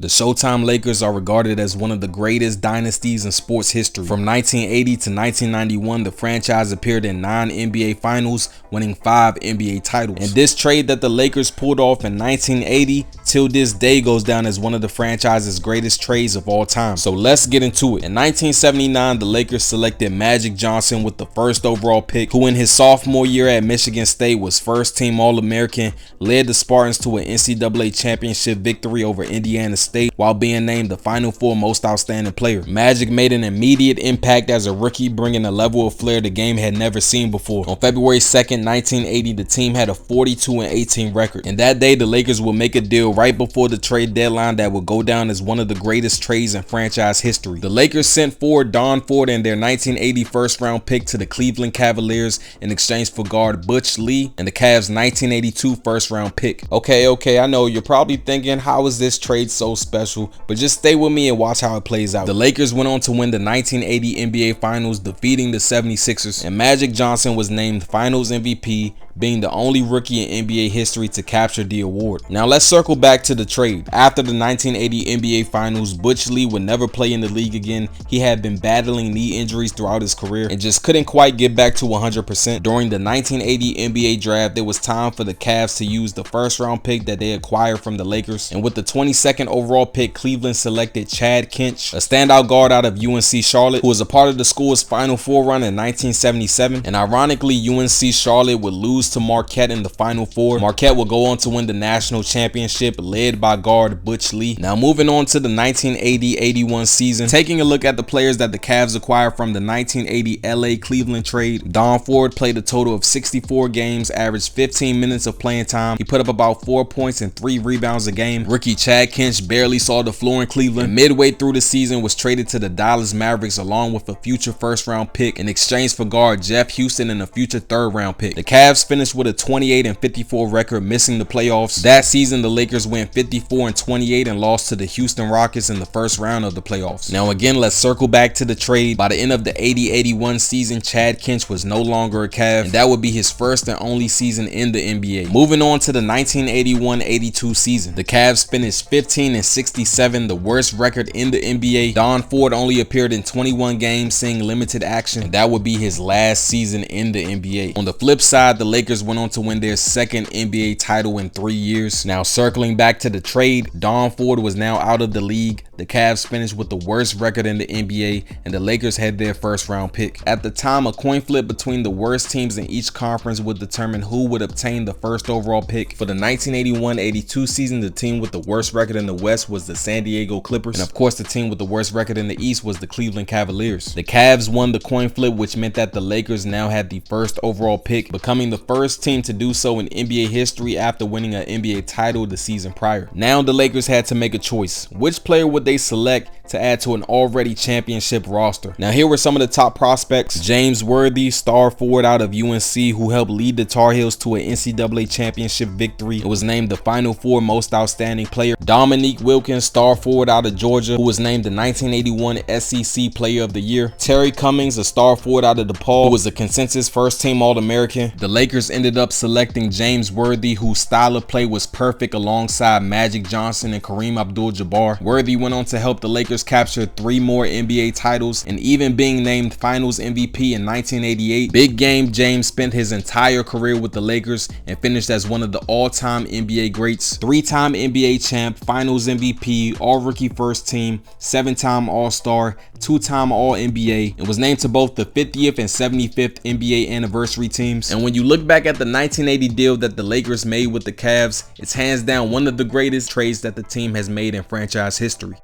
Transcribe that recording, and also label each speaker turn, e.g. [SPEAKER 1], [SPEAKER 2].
[SPEAKER 1] The Showtime Lakers are regarded as one of the greatest dynasties in sports history. From 1980 to 1991, the franchise appeared in 9 NBA Finals, winning 5 NBA titles. And this trade that the Lakers pulled off in 1980 till this day goes down as one of the franchise's greatest trades of all time. So let's get into it. In 1979, the Lakers selected Magic Johnson with the first overall pick, who in his sophomore year at Michigan State was first-team All-American, led the Spartans to an NCAA championship victory over Indiana State while being named the Final Four Most Outstanding Player. Magic made an immediate impact as a rookie, bringing a level of flair the game had never seen before. On February 2nd, 1980, the team had a 42-18 record, and that day the Lakers would make a deal right before the trade deadline that would go down as one of the greatest trades in franchise history. The Lakers sent forward Don Ford and their 1980 first-round pick to the Cleveland Cavaliers in exchange for guard Butch Lee and the Cavs' 1982 first-round pick. Okay, I know you're probably thinking, how is this trade so special? But just stay with me and watch how it plays out. The Lakers went on to win the 1980 NBA Finals, defeating the 76ers, and Magic Johnson was named Finals MVP, being the only rookie in NBA history to capture the award. Now let's circle back to the trade. After the 1980 NBA Finals, Butch Lee would never play in the league again. He had been battling knee injuries throughout his career and just couldn't quite get back to 100%. During the 1980 NBA draft, it was time for the Cavs to use the first-round pick that they acquired from the Lakers, and with the 22nd overall pick, Cleveland selected Chad Kinch, a standout guard out of UNC Charlotte, who was a part of the school's Final Four run in 1977. And ironically, UNC Charlotte would lose to Marquette in the Final Four. Marquette will go on to win the national championship, led by guard Butch Lee. Now moving on to the 1980-81 season, taking a look at the players that the Cavs acquired from the 1980 LA Cleveland trade. Don Ford played a total of 64 games, averaged 15 minutes of playing time. He put up about 4 points and 3 rebounds a game. Rookie Chad Kinch barely saw the floor in Cleveland, and midway through the season was traded to the Dallas Mavericks along with a future first-round pick in exchange for guard Jeff Houston and a future third-round pick. The Cavs finished with a 28-54 record, missing the playoffs. That season, the Lakers went 54-28 and lost to the Houston Rockets in the first round of the playoffs. Now again, let's circle back to the trade. By the end of the 80-81 season, Chad Kinch was no longer a Cav, and that would be his first and only season in the NBA. Moving on to the 1981-82 season, the Cavs finished 15-67, the worst record in the NBA. Don Ford only appeared in 21 games, seeing limited action, and that would be his last season in the NBA. On the flip side, the Lakers went on to win their second NBA title in 3 years. Now circling back to the trade, Don Ford was now out of the league. The Cavs finished with the worst record in the NBA, and the Lakers had their first-round pick. At the time, a coin flip between the worst teams in each conference would determine who would obtain the first overall pick. For the 1981-82 season, the team with the worst record in the West was the San Diego Clippers, and of course the team with the worst record in the East was the Cleveland Cavaliers. The Cavs won the coin flip, which meant that the Lakers now had the first overall pick, becoming the first team to do so in NBA history after winning an NBA title the season prior. Now the Lakers had to make a choice. Which player would they select to add to an already championship roster? Now here were some of the top prospects. James Worthy, star forward out of UNC, who helped lead the Tar Heels to an NCAA championship victory. It was named the Final Four Most Outstanding Player. Dominique Wilkins, star forward out of Georgia, who was named the 1981 SEC Player of the Year. Terry Cummings, a star forward out of DePaul, who was a consensus first-team All-American. The Lakers ended up selecting James Worthy, whose style of play was perfect alongside Magic Johnson and Kareem Abdul-Jabbar. Worthy went on to help the Lakers capture 3 more NBA titles, and even being named Finals MVP in 1988. Big Game James spent his entire career with the Lakers and finished as one of the all-time NBA greats. 3-time NBA champ, Finals MVP, All-Rookie First Team, 7-time All-Star, 2-time All-NBA, and was named to both the 50th and 75th NBA anniversary teams. And when you look back at the 1980 deal that the Lakers made with the Cavs, it's hands down one of the greatest trades that the team has made in franchise history.